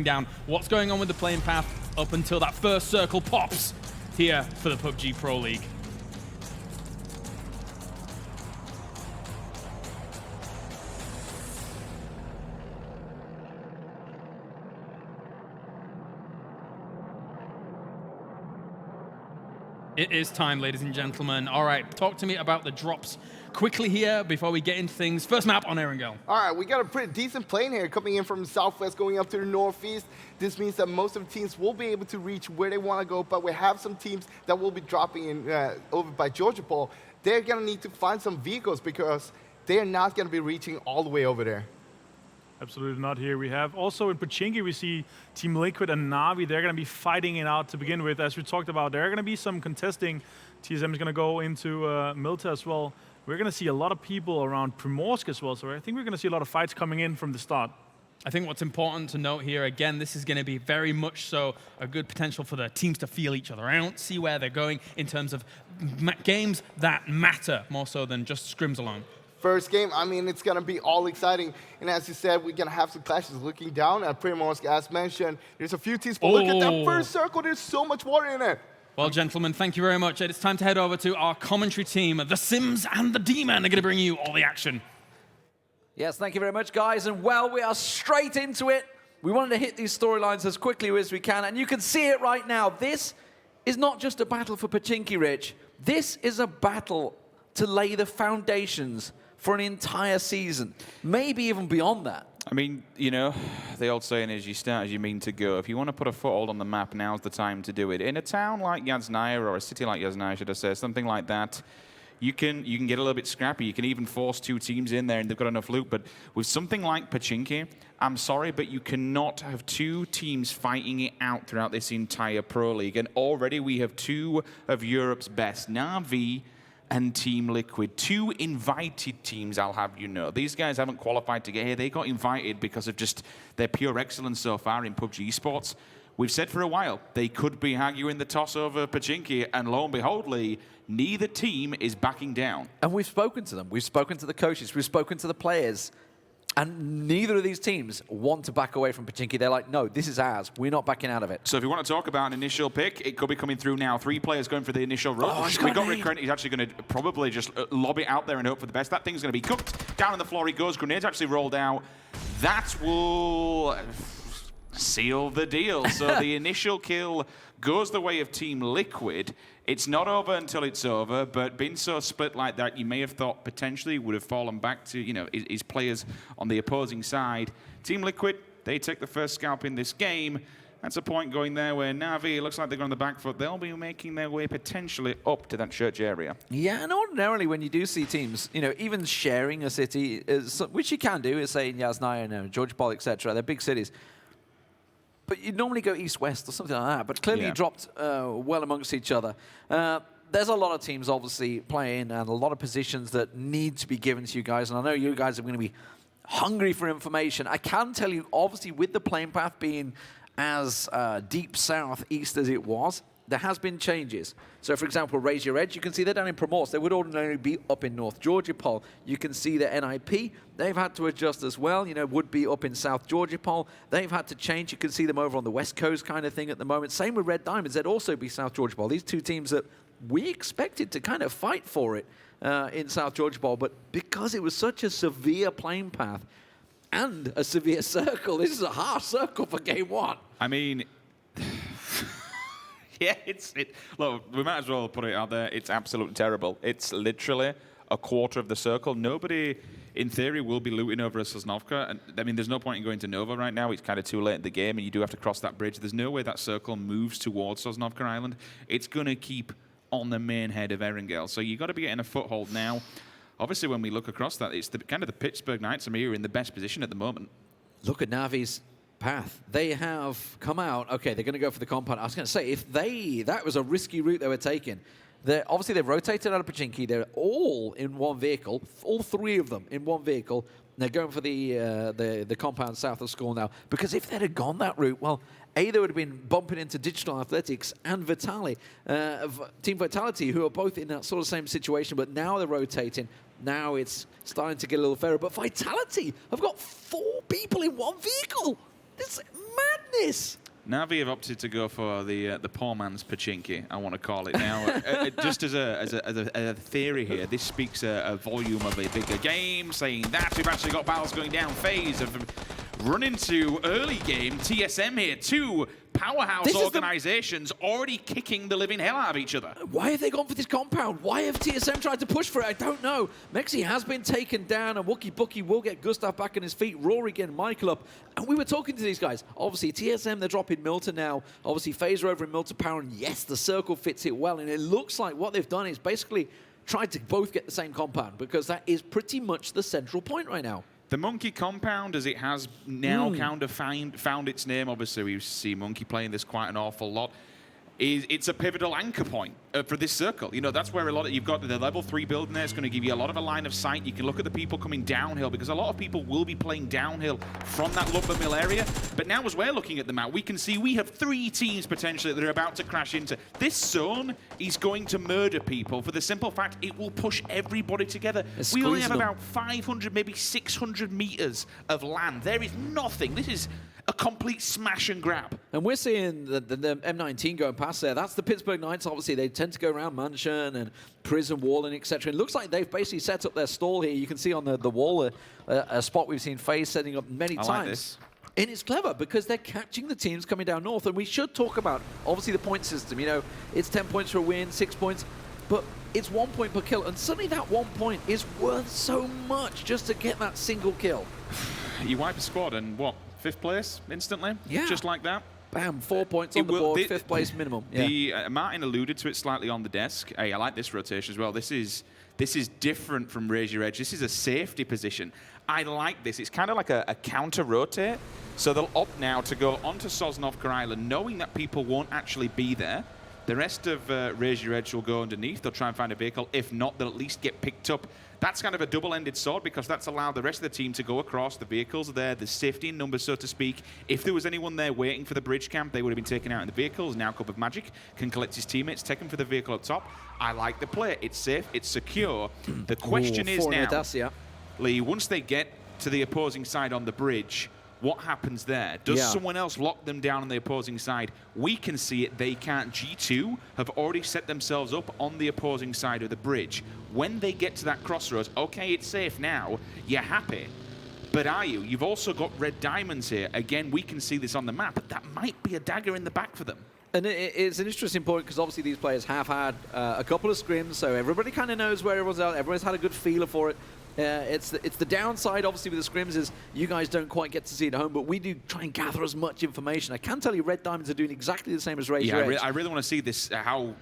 down what's going on with the playing path up until that first circle pops here for the PUBG Pro League. It is time, ladies and gentlemen. All right, talk to me about the drops quickly here before we get into things. First map on Erangel. All right, we got a pretty decent plane here coming in from the southwest, going up to the northeast. This means that most of the teams will be able to reach where they want to go, but we have some teams that will be dropping in over by Georgia Paul. They're going to need to find some vehicles because they're not going to be reaching all the way over there. Absolutely not here. We have also in Pochinki, we see Team Liquid and Na'Vi. They're going to be fighting it out to begin with. As we talked about, there are going to be some contesting. TSM is going to go into Milta as well. We're going to see a lot of people around Primorsk as well. So I think we're going to see a lot of fights coming in from the start. I think what's important to note here, again, this is going to be very much so a good potential for the teams to feel each other out, see where they're going in terms of games that matter more so than just scrims alone. First game, I mean, it's going to be all exciting. And as you said, we're going to have some clashes. Looking down at Primorsk, as mentioned, there's a few teams, but look at that first circle. There's so much water in it. Well, gentlemen, thank you very much. It's time to head over to our commentary team. The Sims and the Demon are going to bring you all the action. Yes, thank you very much, guys. And well, we are straight into it. We wanted to hit these storylines as quickly as we can, and you can see it right now. This is not just a battle for Pochinki, Rich. This is a battle to lay the foundations for an entire season, maybe even beyond that. I mean, you know, the old saying is you start as you mean to go. If you want to put a foothold on the map, now's the time to do it. In a town like Yasnaya, or a city like Yasnaya, should I say, something like that, you can get a little bit scrappy. You can even force two teams in there and they've got enough loot. But with something like Pochinki, I'm sorry, but you cannot have two teams fighting it out throughout this entire Pro League. And already we have two of Europe's best, Na'Vi and Team Liquid, two invited teams, I'll have you know. These guys haven't qualified to get here. They got invited because of just their pure excellence so far in PUBG Esports. We've said for a while, they could be arguing the toss over Pochinki, and lo and behold, Lee, neither team is backing down. And we've spoken to them. We've spoken to the coaches. We've spoken to the players. And neither of these teams want to back away from Pochinki. They're like, no, this is ours. We're not backing out of it. So if you want to talk about an initial pick, it could be coming through now. 3 players going for the initial run. We got Rick Current. He's actually going to probably just lob it out there and hope for the best. That thing's going to be cooked. Down on the floor he goes. Grenades actually rolled out. That will seal the deal. So the initial kill goes the way of Team Liquid. It's not over until it's over, but being so split like that, you may have thought potentially would have fallen back to, you know, his players on the opposing side. Team Liquid, they take the first scalp in this game. That's a point going there where Na'Vi, it looks like they're on the back foot. They'll be making their way potentially up to that church area. Yeah, and ordinarily when you do see teams, you know, even sharing a city, which you can do, say in Yasnaya and Georgia Paul, etc., they're big cities. But you normally go east-west or something like that. But clearly you dropped well amongst each other. There's a lot of teams obviously playing and a lot of positions that need to be given to you guys. And I know you guys are going to be hungry for information. I can tell you, obviously, with the playing path being as deep southeast as it was, there has been changes. So, for example, Raise Your Edge, you can see they're down in Primorsk. They would ordinarily be up in North Georgia Pole. You can see the NIP. They've had to adjust as well. You know, would be up in South Georgia Pole. They've had to change. You can see them over on the West Coast kind of thing at the moment. Same with Red Diamonds. They'd also be South Georgia Pole. These two teams that we expected to kind of fight for it in South Georgia Pole, but because it was such a severe playing path and a severe circle, this is a harsh circle for game one. I mean, yeah, look, we might as well put it out there. It's absolutely terrible. It's literally a quarter of the circle. Nobody, in theory, will be looting over a Sosnovka. And I mean, there's no point in going to Nova right now. It's kind of too late in the game, and you do have to cross that bridge. There's no way that circle moves towards Sosnovka Island. It's going to keep on the main head of Erangel. So you've got to be getting a foothold now. Obviously, when we look across that, it's kind of the Pittsburgh Knights are in the best position at the moment. Look at Navi's path. They have come out. Okay, they're going to go for the compound. I was going to say, if that was a risky route they were taking. Obviously, they've rotated out of Pochinki. They're all in one vehicle, all 3 of them in one vehicle. They're going for the compound south of school now. Because if they'd have gone that route, well, A, they would have been bumping into Digital Athletics and Vitali, Team Vitality, who are both in that sort of same situation, but now they're rotating. Now it's starting to get a little fairer. But Vitality have got 4 people in one vehicle. This is madness. this? Navi have opted to go for the poor man's Pachinki, I want to call it now. Just as a theory here, this speaks a volume of a bigger game, saying that we've actually got battles going down. FaZe have run into early game. TSM here, two powerhouse organizations already kicking the living hell out of each other. Why have they gone for this compound? Why have TSM tried to push for it? I don't know. Mexi has been taken down, and Wookie Bookie will get Gustav back on his feet. Rory getting Michael up. And we were talking to these guys. Obviously, TSM, they're dropping Milton now. Obviously, FaZe are over in Milton Power, and yes, the circle fits it well. And it looks like what they've done is basically tried to both get the same compound, because that is pretty much the central point right now. The Monkey compound, as it has now kind of found its name, obviously we see Monkey playing this quite an awful lot, it's a pivotal anchor point for this circle. You know, that's where a lot of, you've got the level 3 build in there. It's going to give you a lot of a line of sight. You can look at the people coming downhill, because a lot of people will be playing downhill from that lumber mill area. But now as we're looking at the map, we can see we have 3 teams potentially that are about to crash into. This zone is going to murder people for the simple fact it will push everybody together. We only have about 500, maybe 600 meters of land. There is nothing. This is a complete smash and grab. And we're seeing the M19 going past there. That's the Pittsburgh Knights. Obviously, they tend to go around Mansion and Prison Wall and etc. It looks like they've basically set up their stall here. You can see on the wall a spot we've seen FaZe setting up many times. Like this. And it's clever because they're catching the teams coming down north. And we should talk about, obviously, the point system. You know, it's 10 points for a win, 6 points, but it's 1 point per kill. And suddenly that 1 point is worth so much just to get that single kill. You wipe a squad and what? 5th place instantly? Yeah. Just like that? Bam, 4 points on the board, 5th place minimum. Yeah. Martin alluded to it slightly on the desk. Hey, I like this rotation as well. This is different from Raise Your Edge. This is a safety position. I like this. It's kind of like a counter-rotate. So they'll opt now to go onto Sosnovka Island, knowing that people won't actually be there. The rest of Raise Your Edge will go underneath. They'll try and find a vehicle. If not, they'll at least get picked up. That's kind of a double-ended sword, because that's allowed the rest of the team to go across. The vehicles are there. There's safety in numbers, so to speak. If there was anyone there waiting for the bridge camp, they would have been taken out in the vehicles. Now Cup of Magic can collect his teammates, take him for the vehicle up top. I like the play. It's safe. It's secure. The question is now, Lee, once they get to the opposing side on the bridge, what happens there? Does someone else lock them down on the opposing side? We can see it. They can't. G2 have already set themselves up on the opposing side of the bridge. When they get to that crossroads, okay, it's safe now. You're happy. But are you? You've also got red diamonds here. Again, we can see this on the map, but that might be a dagger in the back for them. And it's an interesting point, because obviously these players have had a couple of scrims, so everybody kind of knows where everyone's at. Everyone's had a good feeler for it. It's the downside, obviously, with the scrims is you guys don't quite get to see it at home, but we do try and gather as much information. I can tell you Red Diamonds are doing exactly the same as Raise Your Edge. I really want to see this, how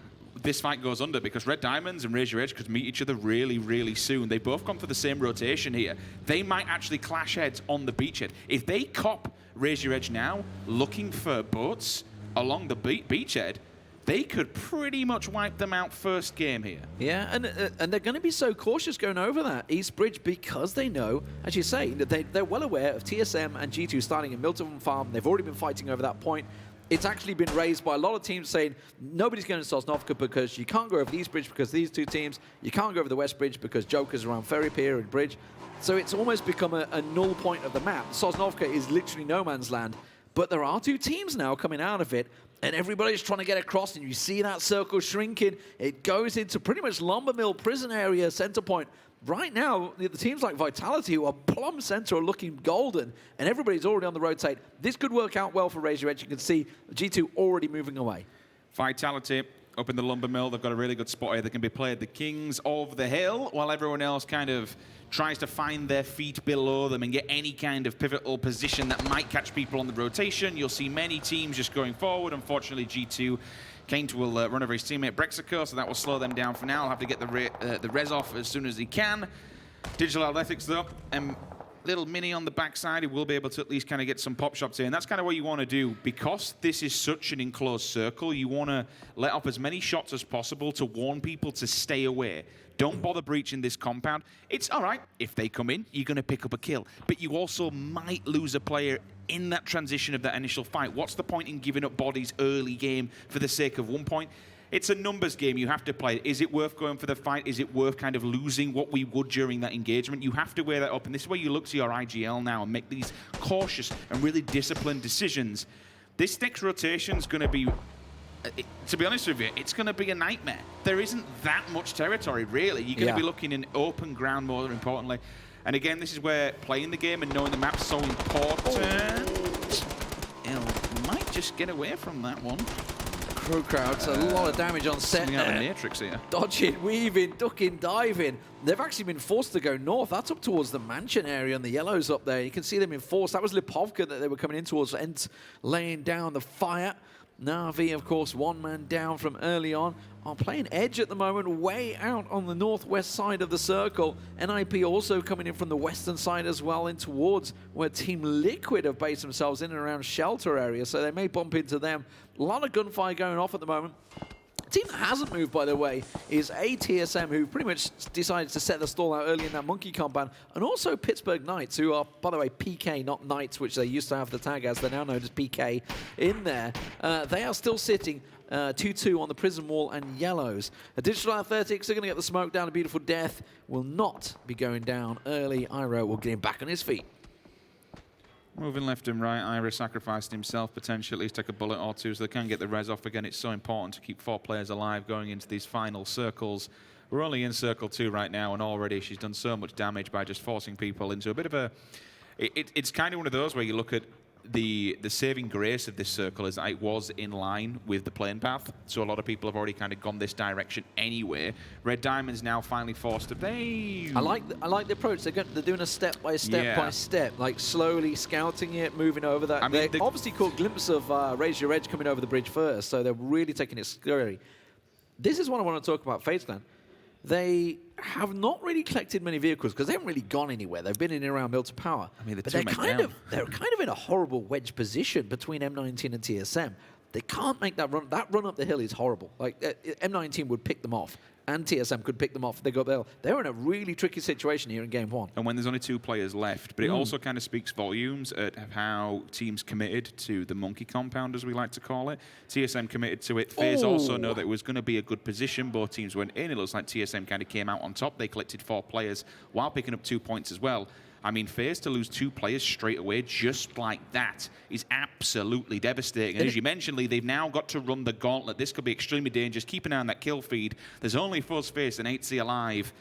this fight goes under, because Red Diamonds and Raise Your Edge could meet each other really, really soon. They've both gone for the same rotation here. They might actually clash heads on the beachhead. If they cop Raise Your Edge now, looking for boats along the beachhead, they could pretty much wipe them out first game here. Yeah, and they're going to be so cautious going over that East Bridge, because they know, as you say, they're well aware of TSM and G2 starting in Milton Farm. They've already been fighting over that point. It's actually been raised by a lot of teams saying nobody's going to Sosnovka because you can't go over the East Bridge because these two teams. You can't go over the West Bridge because Joker's around Ferry Pier and Bridge. So it's almost become a null point of the map. Sosnovka is literally no man's land. But there are two teams now coming out of it, and everybody's trying to get across, and you see that circle shrinking. It goes into pretty much Lumber Mill prison area, center point. Right now, the teams like Vitality, who are plumb center, are looking golden, and everybody's already on the rotate. This could work out well for Raise Your Edge. You can see G2 already moving away. Vitality up in the Lumber Mill. They've got a really good spot here. They can be played the Kings of the Hill, while everyone else kind of tries to find their feet below them and get any kind of pivotal position that might catch people on the rotation. You'll see many teams just going forward. Unfortunately, G2, Kaint will run over his teammate Brexico, so that will slow them down for now. I'll have to get the res off as soon as he can. Digital Athletics, though, little mini on the backside, he will be able to at least kind of get some pop shots in. And that's kind of what you want to do. Because this is such an enclosed circle, you want to let off as many shots as possible to warn people to stay away. Don't bother breaching this compound. It's all right. If they come in, you're going to pick up a kill. But you also might lose a player in that transition of that initial fight. What's the point in giving up bodies early game for the sake of 1 point? It's a numbers game. You have to play it. Is it worth going for the fight? Is it worth kind of losing what we would during that engagement? You have to weigh that up. And this is where you look to your IGL now and make these cautious and really disciplined decisions. This next rotation is going to be, to be honest with you, it's going to be a nightmare. There isn't that much territory, really. You're going to be looking in open ground more importantly. And again, this is where playing the game and knowing the map's so important. Might just get away from that one. CrowCrowd's a lot of damage on set Something out of the there. Matrix here. Dodging, weaving, ducking, diving. They've actually been forced to go north. That's up towards the mansion area and the yellows up there. You can see them in force. That was Lipovka that they were coming in towards, ENCE laying down the fire. Na'Vi, of course, one man down from early on. Are playing edge at the moment, way out on the northwest side of the circle. NIP also coming in from the western side as well, in towards where Team Liquid have based themselves in and around shelter area, so they may bump into them. A lot of gunfire going off at the moment. Team that hasn't moved, by the way, is TSM, who pretty much decided to set the stall out early in that monkey compound, and also Pittsburgh Knights, who are, by the way, PK, not Knights, which they used to have the tag as. They're now known as PK in there. They are still sitting 2-2 on the prison wall and yellows. Digital Athletics are going to get the smoke down. A beautiful death will not be going down early. Iro will get him back on his feet. Moving left and right, Ira sacrificed himself, potentially at least take a bullet or two so they can get the res off again. It's so important to keep 4 players alive going into these final circles. We're only in circle 2 right now, and already she's done so much damage by just forcing people into a bit of a... It's kind of one of those where you look at the saving grace of this circle is that it was in line with the plane path, so a lot of people have already kind of gone this direction anyway. Red Diamond's now finally forced to be... I like the approach. They're doing a step by step, like slowly scouting it, moving over that. I mean, they obviously caught a glimpse of Raise Your Edge coming over the bridge first, so they're really taking it scary. This is what I want to talk about, FaZe Clan. They have not really collected many vehicles because they haven't really gone anywhere. They've been in and around Milton Power. I mean, but they're kind of in a horrible wedge position between M19 and TSM. They can't make that run. That run up the hill is horrible. Like M19 would pick them off, and TSM could pick them off if they got there. They're in a really tricky situation here in Game 1. And when there's only 2 players left, but it also kind of speaks volumes at how teams committed to the monkey compound, as we like to call it. TSM committed to it. FaZe also know that it was going to be a good position. Both teams went in. It looks like TSM kind of came out on top. They collected 4 players while picking up 2 points as well. I mean, FaZe to lose 2 players straight away just like that is absolutely devastating. And as you mentioned, Lee, they've now got to run the gauntlet. This could be extremely dangerous. Keep an eye on that kill feed. There's only FaZe and 8C alive.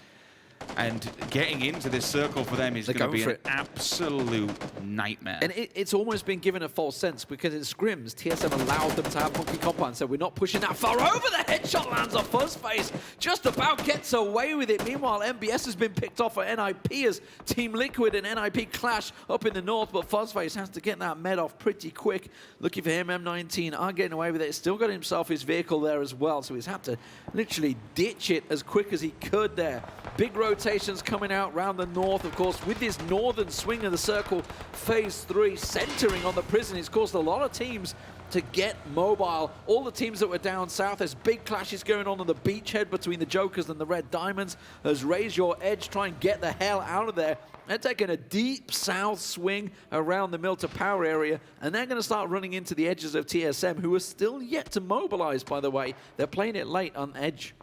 And getting into this circle for them is going to be an absolute nightmare. And it's almost been given a false sense because in scrims, TSM allowed them to have monkey compound, so we're not pushing that far over. The headshot lands off FaZe, just about gets away with it. Meanwhile, MBS has been picked off for NIP as Team Liquid and NIP clash up in the north, but FaZe has to get that med off pretty quick. Looking for him, M19 are getting away with it. Still got himself his vehicle there as well, so he's had to literally ditch it as quick as he could there. Big rotations coming out round the north, of course, with this northern swing of the circle. Phase 3 centering on the prison. It's caused a lot of teams to get mobile. All the teams that were down south, there's big clashes going on the beachhead between the Jokers and the Red Diamonds. As Raise Your Edge try and get the hell out of there. They're taking a deep south swing around the Milton Power area, and they're going to start running into the edges of TSM, who are still yet to mobilize, by the way. They're playing it late on edge.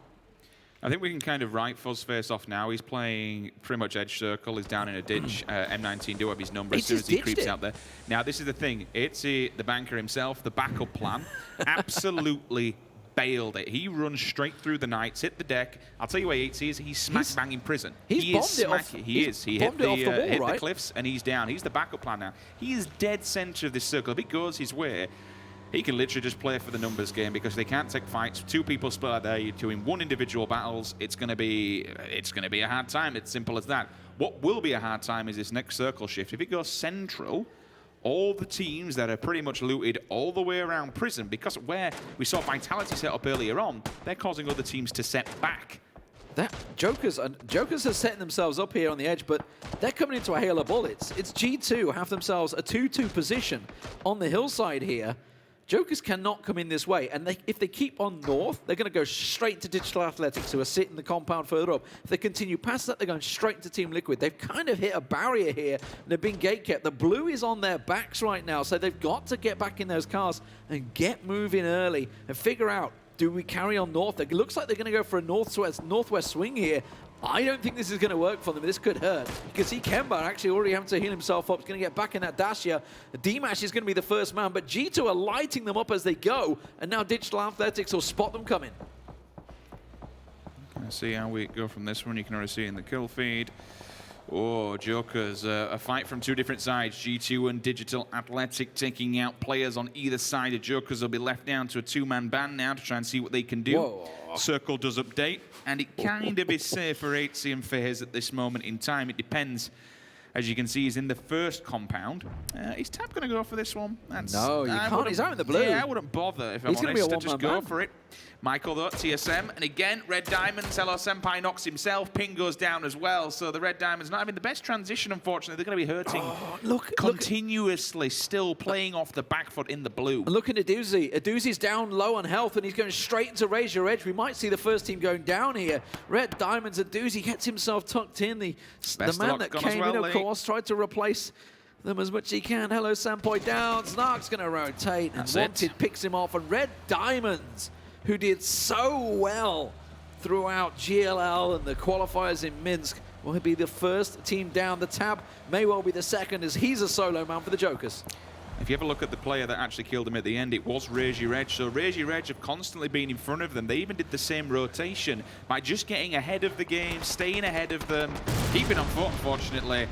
I think we can kind of write Fuzz face off now. He's playing pretty much edge circle. He's down in a ditch. M19 do have his number as soon as he creeps out there. Now, this is the thing. It's the banker himself, the backup plan, absolutely bailed it. He runs straight through the Knights, hit the deck. I'll tell you where he is. He's smack banging prison. He hit the cliffs, and he's down. He's the backup plan now. He is dead center of this circle. If it goes his way, he can literally just play for the numbers game because they can't take fights. 2 people split out there. You're doing 1 individual battles. It's going to be a hard time. It's simple as that. What will be a hard time is this next circle shift. If it goes central, all the teams that are pretty much looted all the way around prison, because where we saw Vitality set up earlier on, they're causing other teams to set back. Jokers are setting themselves up here on the edge, but they're coming into a hail of bullets. It's G2 have themselves a 2-2 position on the hillside here. Jokers cannot come in this way, and if they keep on north, they're going to go straight to Digital Athletics, who are sitting the compound further up. If they continue past that, they're going straight to Team Liquid. They've kind of hit a barrier here, and they've been gatekept. The blue is on their backs right now, so they've got to get back in those cars and get moving early and figure out, do we carry on north? It looks like they're going to go for a northwest swing here. I don't think this is going to work for them. This could hurt. You can see Kemba actually already having to heal himself up. He's going to get back in that dash here. D-Mash is going to be the first man, but G2 are lighting them up as they go, and now Digital Athletics will spot them coming. See how we go from this one. You can already see in the kill feed. Oh, Jokers, a fight from two different sides. G2 and Digital Athletic taking out players on either side. The Jokers will be left down to a two-man band now to try and see what they can do. Whoa. Circle does update, and it kind of is safe for ENCE and FaZe at this moment in time. It depends. As you can see, he's in the first compound. Is Tab going to go for this one? No, you can't. He's out in the blue. Yeah, I wouldn't bother if I'm honest. Be a just go for it. Michael, though, TSM. And again, Red Diamonds, Hello Senpai knocks himself. Ping goes down as well. So the Red Diamonds not having the best transition, unfortunately. They're going to be hurting continuously, still playing off the back foot in the blue. Look at Aduzi. Aduzi's down low on health, and he's going straight into Raise Your Edge. We might see the first team going down here. Red Diamonds, Aduzi gets himself tucked in. The man that came in, of course, tried to replace them as much as he can. Hello Senpai down. Snark's going to rotate. And Wanted picks him off. And Red Diamonds, who did so well throughout GLL and the qualifiers in Minsk, will be the first team down. The Tab may well be the second, as he's a solo man for the Jokers. If you ever look at the player that actually killed him at the end, it was Raise Your Edge. So Raise Your Edge have constantly been in front of them. They even did the same rotation by just getting ahead of the game, staying ahead of them, keeping on foot, unfortunately.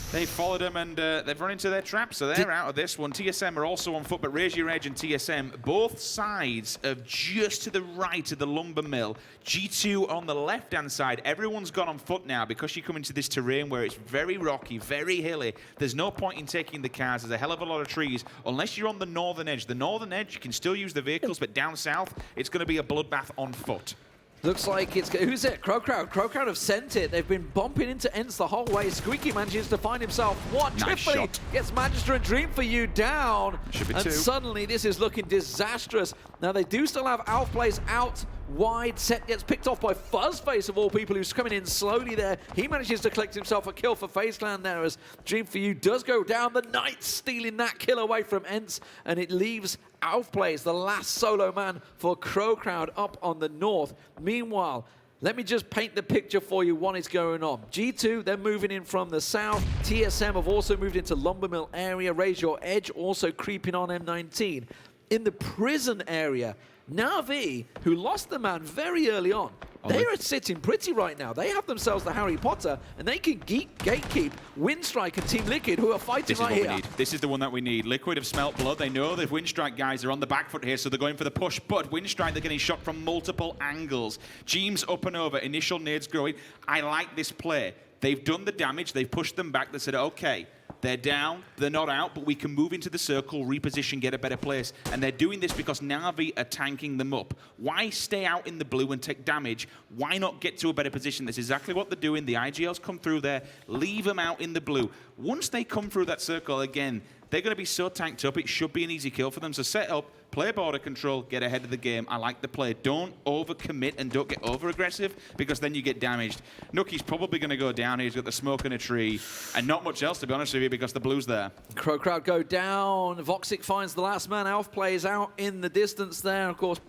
They followed them, and they've run into their trap, so they're out of this one. TSM are also on foot, but Raise Your Edge and TSM, both sides of just to the right of the lumber mill. G2 on the left-hand side. Everyone's gone on foot now because you come into this terrain where it's very rocky, very hilly. There's no point in taking the cars. There's a hell of a lot of trees, unless you're on the northern edge. The northern edge, you can still use the vehicles, but down south, it's going to be a bloodbath on foot. Looks like it's... Who's it? CrowCrowd. CrowCrowd have sent it. They've been bumping into ENCE the whole way. Squeaky manages to find himself. What? Nice shot. Gets Magister and Dream for You down. Should be and two. Suddenly this is looking disastrous. Now they do still have Alf plays out wide. Set gets picked off by Fuzzface of all people, who's coming in slowly there. He manages to collect himself a kill for FaZe Clan there as Dream for You does go down. The Knights stealing that kill away from ENCE, and it leaves Alf plays the last solo man for CrowCrowd up on the north. Meanwhile, let me just paint the picture for you what is going on. G2, they're moving in from the south. TSM have also moved into Lumbermill area. Raise Your Edge also creeping on M19. In the prison area, Na'Vi, who lost the man very early on, they are sitting pretty right now. They have themselves the Harry Potter, and they can gatekeep Winstrike and Team Liquid, who are fighting right here. Need. This is the one that we need. Liquid have smelt blood. They know the Winstrike guys are on the back foot here, so they're going for the push. But Winstrike, they're getting shot from multiple angles. Jeems up and over. Initial nades growing. I like this play. They've done the damage. They've pushed them back. They said, okay, they're down, they're not out, but we can move into the circle, reposition, get a better place. And they're doing this because Na'Vi are tanking them up. Why stay out in the blue and take damage? Why not get to a better position? That's exactly what they're doing. The IGLs come through there, leave them out in the blue. Once they come through that circle, again, they're going to be so tanked up, it should be an easy kill for them. So set up, play border control, get ahead of the game. I like the play. Don't overcommit and don't get over-aggressive, because then you get damaged. Nuki's probably going to go down. He's got the smoke in a tree, and not much else, to be honest with you, because the blue's there. CrowCrowd go down. Voxic finds the last man. Alf plays out in the distance there. Of course,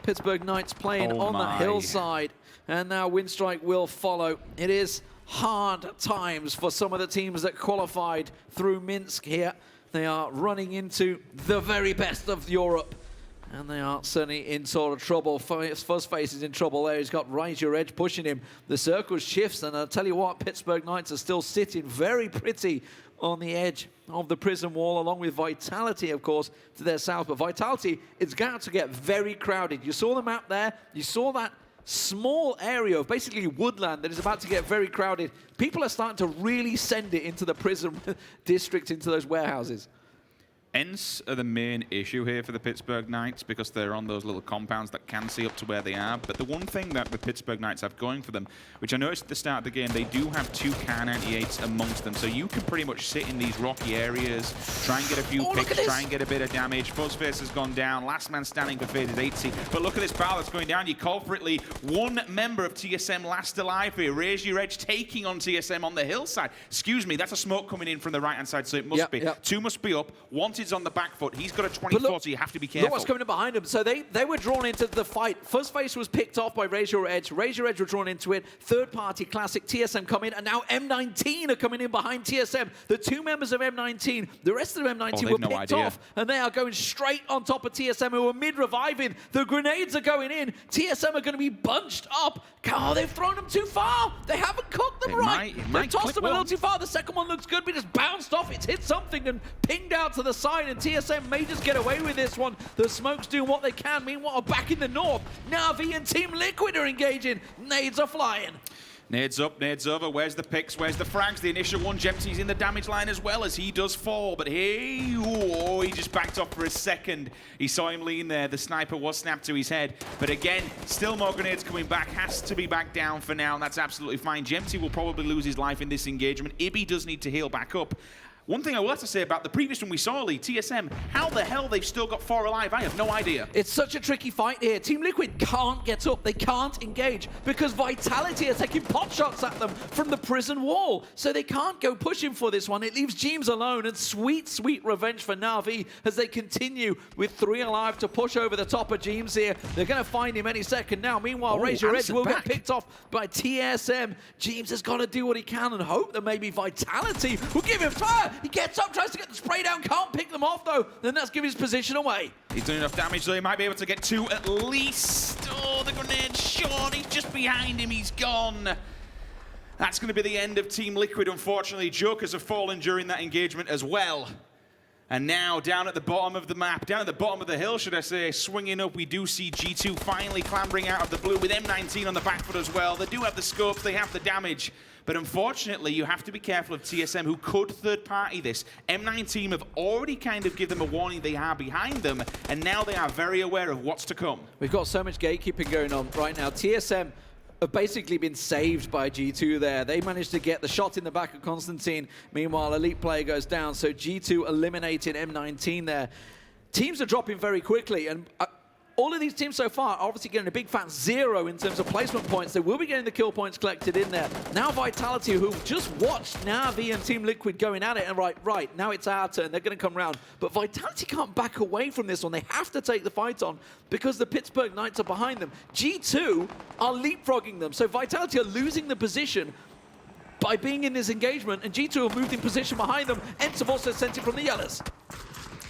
Pittsburgh Knights playing on the hillside. And now Winstrike will follow. It is hard times for some of the teams that qualified through Minsk here. They are running into the very best of Europe, and they are certainly in sort of trouble. Fuzzface is in trouble there. He's got Raise Your Edge pushing him. The circle shifts, and I'll tell you what, Pittsburgh Knights are still sitting very pretty on the edge of the prison wall, along with Vitality, of course, to their south. But Vitality is going to get very crowded. You saw the map there. You saw that small area of basically woodland that is about to get very crowded. People are starting to really send it into the prison district, into those warehouses. ENCE are the main issue here for the Pittsburgh Knights, because they're on those little compounds that can see up to where they are. But the one thing that the Pittsburgh Knights have going for them, which I noticed at the start of the game, they do have 2 Car 98s amongst them. So you can pretty much sit in these rocky areas, try and get a few picks, try and get a bit of damage. Fuzzface has gone down. Last man standing for FaZe is ENCE. But look at this battle that's going down. You culpritly, one member of TSM last alive here. Raise Your Edge taking on TSM on the hillside. Excuse me, that's a smoke coming in from the right-hand side, so it must be. 2 must be up. Wanted Morty's on the back foot. He's got a 24, so you have to be careful. Look what's coming in behind him. So they were drawn into the fight. First phase was picked off by Raise Your Edge. Raise Your Edge were drawn into it. Third party Classic, TSM come in, and now M19 are coming in behind TSM. The two members of M19, the rest of M19 were picked off, and they are going straight on top of TSM, who are mid-reviving. The grenades are going in. TSM are going to be bunched up. Oh, they've thrown them too far. They haven't cooked them right. They've tossed them a little too far. The second one looks good, but just bounced off. It's hit something and pinged out to the side, and TSM may just get away with this one. The Smoke's doing what they can. Meanwhile, back in the north, Na'Vi and Team Liquid are engaging. Nades are flying. Nades up, nades over. Where's the picks? Where's the frags? The initial one. Gemty's in the damage line as well as he does fall. But hey, he just backed off for a second. He saw him lean there. The sniper was snapped to his head. But again, still more grenades coming back. Has to be back down for now, and that's absolutely fine. Gemty will probably lose his life in this engagement. Ibby does need to heal back up. One thing I will have to say about the previous one we saw, Lee, TSM, how the hell they've still got 4 alive, I have no idea. It's such a tricky fight here. Team Liquid can't get up. They can't engage because Vitality are taking pot shots at them from the prison wall. So they can't go pushing for this one. It leaves Jeems alone, and sweet, sweet revenge for Na'Vi as they continue with 3 alive to push over the top of Jeems here. They're going to find him any second now. Meanwhile, Raise Your Edge will get picked off by TSM. Jeems has got to do what he can and hope that maybe Vitality will give him fire. He gets up, tries to get the spray down, can't pick them off though. Then that's giving his position away. He's doing enough damage, so he might be able to get 2 at least. Oh, the grenade shot. He's just behind him. He's gone. That's going to be the end of Team Liquid. Unfortunately, Jokers have fallen during that engagement as well. And now, down at the bottom of the map, down at the bottom of the hill, should I say, swinging up, we do see G2 finally clambering out of the blue with M19 on the back foot as well. They do have the scopes, they have the damage. But unfortunately, you have to be careful of TSM, who could third-party this. M19 have already kind of given them a warning they are behind them, and now they are very aware of what's to come. We've got so much gatekeeping going on right now. TSM have basically been saved by G2 there. They managed to get the shot in the back of Constantine. Meanwhile, Elite player goes down, so G2 eliminated M19 there. Teams are dropping very quickly, and all of these teams so far are obviously getting a big fat 0 in terms of placement points. They will be getting the kill points collected in there. Now Vitality, who just watched Na'Vi and Team Liquid going at it, and right, now it's our turn. They're going to come round. But Vitality can't back away from this one. They have to take the fight on because the Pittsburgh Knights are behind them. G2 are leapfrogging them. So Vitality are losing the position by being in this engagement, and G2 have moved in position behind them. ENCE have also sent it from the Yellows.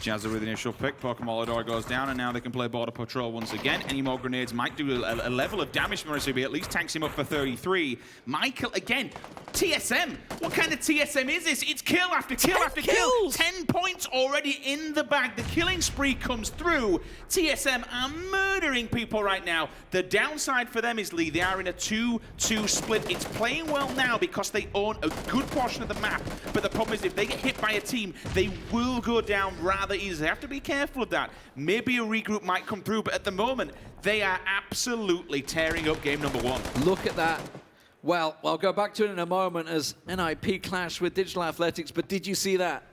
Jazza with the initial pick, Pokemon Lador goes down, and now they can play Border Patrol once again. Any more grenades might do a level of damage from RSB, at least tanks him up for 33. Michael, again, TSM. What kind of TSM is this? It's kill after kill after kill. 10 points already in the bag. The killing spree comes through. TSM are murdering people right now. The downside for them is, Lee, they are in a 2-2 split. It's playing well now because they own a good portion of the map, but the problem is if they get hit by a team, they will go down rather easy. They have to be careful of that. Maybe a regroup might come through, but at the moment, they are absolutely tearing up game number 1. Look at that. Well, I'll go back to it in a moment as NIP clash with Digital Athletics, but did you see that?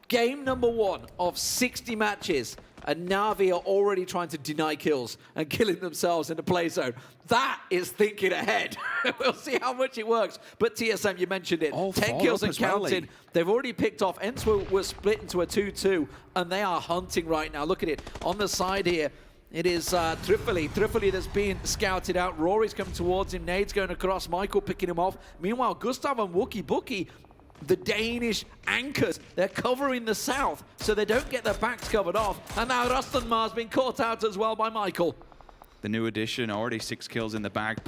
Game number 1 of 60 matches, and Na'Vi are already trying to deny kills and killing themselves in the play zone. That is thinking ahead. We'll see how much it works. But TSM, you mentioned it. 10 kills and counting. They've already picked off. ENCE were split into a 2-2, and they are hunting right now. Look at it. On the side here, it is Trifoli that's being scouted out. Rory's coming towards him. Nade's going across. Michael picking him off. Meanwhile, Gustav and Wookie Bookie, the Danish anchors, they're covering the south so they don't get their backs covered off. And now Rustenmar's been caught out as well by Michael. The new addition, already 6 kills in the bag.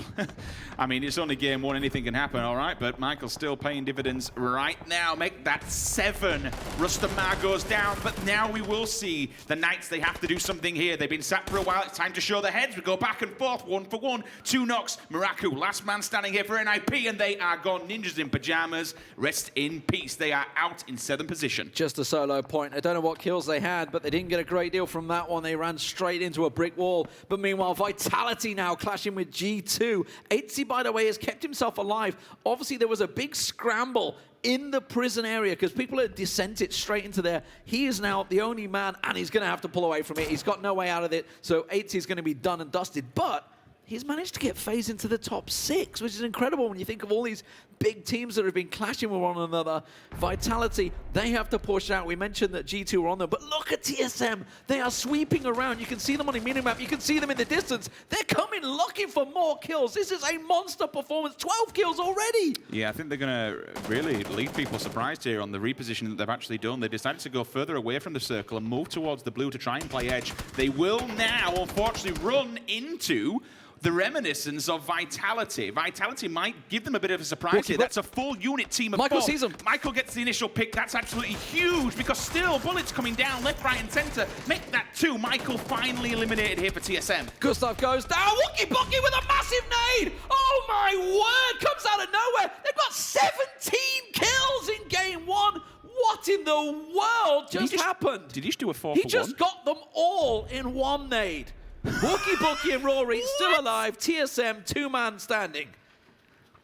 I mean, it's only game 1, anything can happen, all right? But Michael's still paying dividends right now. Make that 7. Rustamar goes down, but now we will see the Knights. They have to do something here. They've been sat for a while. It's time to show their heads. We go back and forth, 1 for 1. 2 knocks. Miraku, last man standing here for NIP, and they are gone. Ninjas in pajamas. Rest in peace. They are out in 7th position. Just a solo point. I don't know what kills they had, but they didn't get a great deal from that one. They ran straight into a brick wall. But meanwhile, Vitality now clashing with G2. ENCE, by the way, has kept himself alive. Obviously, there was a big scramble in the prison area because people had descended straight into there. He is now the only man, and he's going to have to pull away from it. He's got no way out of it, so ENCE is going to be done and dusted. But he's managed to get FaZe into the top 6, which is incredible when you think of all these big teams that have been clashing with one another. Vitality, they have to push out. We mentioned that G2 were on them, but look at TSM. They are sweeping around. You can see them on the minimap. You can see them in the distance. They're coming looking for more kills. This is a monster performance. 12 kills already. Yeah, I think they're going to really leave people surprised here on the reposition that they've actually done. They decided to go further away from the circle and move towards the blue to try and play edge. They will now, unfortunately, run into the reminiscence of Vitality. Vitality might give them a bit of a surprise here. That's a full unit team of Michael 4. sees them. Michael gets the initial pick. That's absolutely huge because still bullets coming down left, right, and center. Make that 2. Michael finally eliminated here for TSM. Gustav goes down. Wookie Bookie with a massive nade. Oh my word, comes out of nowhere. They've got 17 kills in game 1. What in the world just happened? Did he just do a 4 He for just 1? got them all in one nade. Wookie Bookie and Rory still alive. TSM 2-man standing.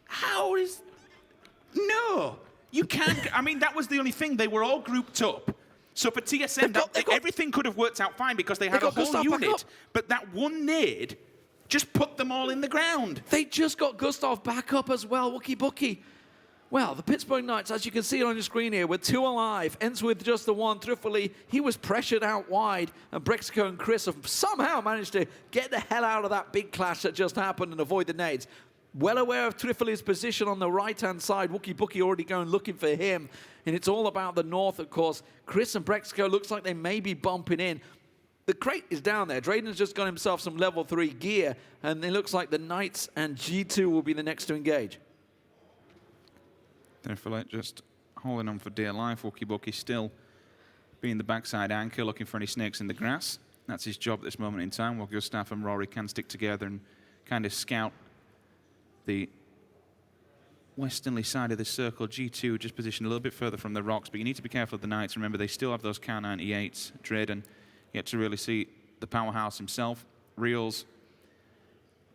How is... No. You can't... I mean, that was the only thing. They were all grouped up. So for TSM, everything could have worked out fine because they had a whole unit. But that one nade just put them all in the ground. They just got Gustav back up as well, Wookie Bookie. Well, the Pittsburgh Knights, as you can see on your screen here, with 2 alive, ENCE with just the 1. Trifoli, he was pressured out wide, and Brexico and Chris have somehow managed to get the hell out of that big clash that just happened and avoid the nades. Well aware of Trifoli's position on the right-hand side. Wookie Bookie already going looking for him, and it's all about the north, of course. Chris and Brexico looks like they may be bumping in. The crate is down there. Drayden's just got himself some level 3 gear, and it looks like the Knights and G2 will be the next to engage. Trifoli just holding on for dear life. Wookie Bookie still being the backside anchor, looking for any snakes in the grass. That's his job at this moment in time, while Gustav and Rory can stick together and kind of scout the westernly side of the circle. G2 just positioned a little bit further from the rocks, but you need to be careful of the Knights. Remember, they still have those Kar 98s. Drayden yet to really see the powerhouse himself. Reels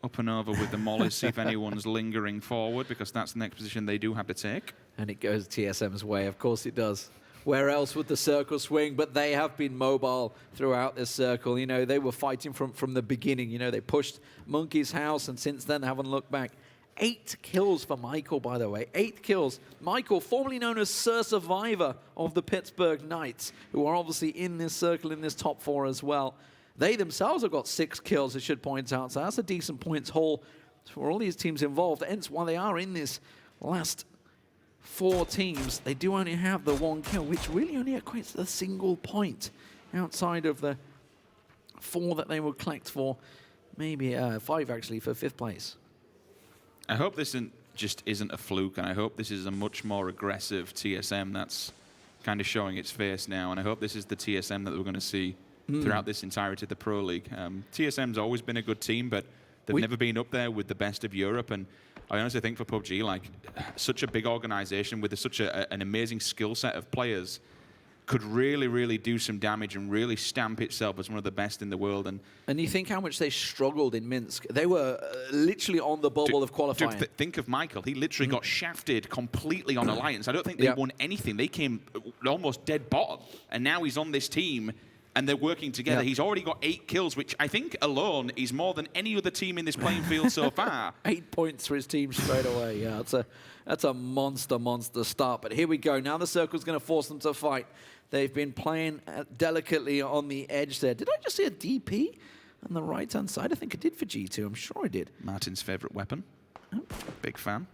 up and over with the mollies, see if anyone's lingering forward, because that's the next position they do have to take. And it goes TSM's way, of course it does. Where else would the circle swing? But they have been mobile throughout this circle. You know, they were fighting from the beginning. You know, they pushed Monkey's house, and since then haven't looked back. 8 kills for Michael, by the way. 8 kills. Michael, formerly known as Sir Survivor of the Pittsburgh Knights, who are obviously in this circle, in this top 4 as well. They themselves have got 6 kills, I should point out. So that's a decent points haul for all these teams involved. Hence, while they are in this last 4 teams, they do only have the 1 kill, which really only equates to a single point outside of the 4 that they would collect for, maybe 5 actually, for 5th place. I hope this isn't a fluke, and I hope this is a much more aggressive TSM that's kind of showing its face now, and I hope this is the TSM that we're going to see throughout this entirety of the Pro League. TSM's always been a good team, but they've never been up there with the best of Europe, and I honestly think for PUBG, like, such a big organization with such an amazing skill set of players could really, really do some damage and really stamp itself as one of the best in the world. And you think how much they struggled in Minsk. They were literally on the bubble of qualifying. Think of Michael. He literally got shafted completely on Alliance. I don't think they won anything. They came almost dead bottom, and now he's on this team, and they're working together. He's already got 8 kills, which I think alone is more than any other team in this playing field so far. 8 points for his team straight away. Yeah, that's a monster start. But here we go. Now the circle's going to force them to fight. They've been playing delicately on the edge there. Did I just see a DP on the right-hand side? I think I did for G2. I'm sure I did. Martin's favorite weapon. Oh. Big fan.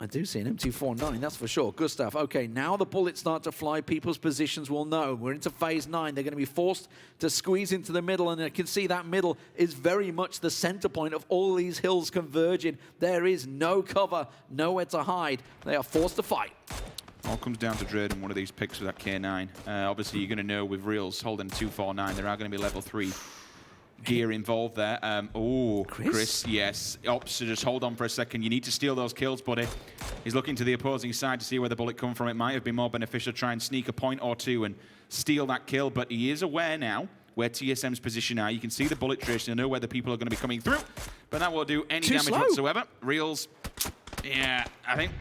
I do see an M249, that's for sure. Gustav, okay, now the bullets start to fly. People's positions will know. We're into phase 9. They're going to be forced to squeeze into the middle, and I can see that middle is very much the center point of all these hills converging. There is no cover, nowhere to hide. They are forced to fight. All comes down to Drayden, one of these picks with that K9. Obviously, you're going to know with Reels holding 249, there are going to be level 3 gear involved there. Chris, yes. Ops, so just hold on for a second. You need to steal those kills, buddy. He's looking to the opposing side to see where the bullet come from. It might have been more beneficial to try and sneak a point or 2 and steal that kill, but he is aware now where TSM's position are. You can see the bullet trace. You know where the people are going to be coming through, but that won't do any damage whatsoever. Reels, yeah, I think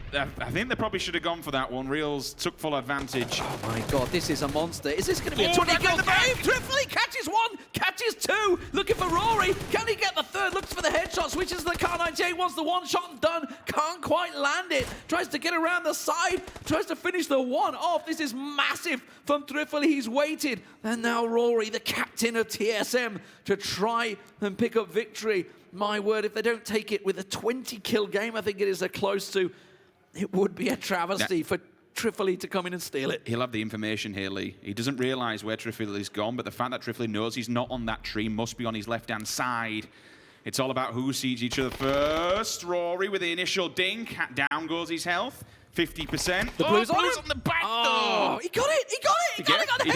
they probably should have gone for that one. Reels took full advantage. Oh my god, this is a monster. Is this going to be a 20-kill game? Trifoli catches one, catches catches 2. Looking for Rory. Can he get the 3rd? Looks for the headshot. Switches to the Kar98. Wants the 1 shot and done. Can't quite land it. Tries to get around the side. Tries to finish the 1 off. This is massive from Trifoli. He's waited. And now Rory, the captain of TSM, to try and pick up victory. My word, if they don't take it with a 20-kill game, I think it is a close to, it would be a travesty for Trifoli to come in and steal it. He'll have the information here, Lee. He doesn't realize where Trifoli's gone, but the fact that Trifoli knows he's not on that tree must be on his left-hand side. It's all about who sees each other first. Rory with the initial dink. Down goes his health. 50%. The Blues on the back door. He got it! He got it! He got the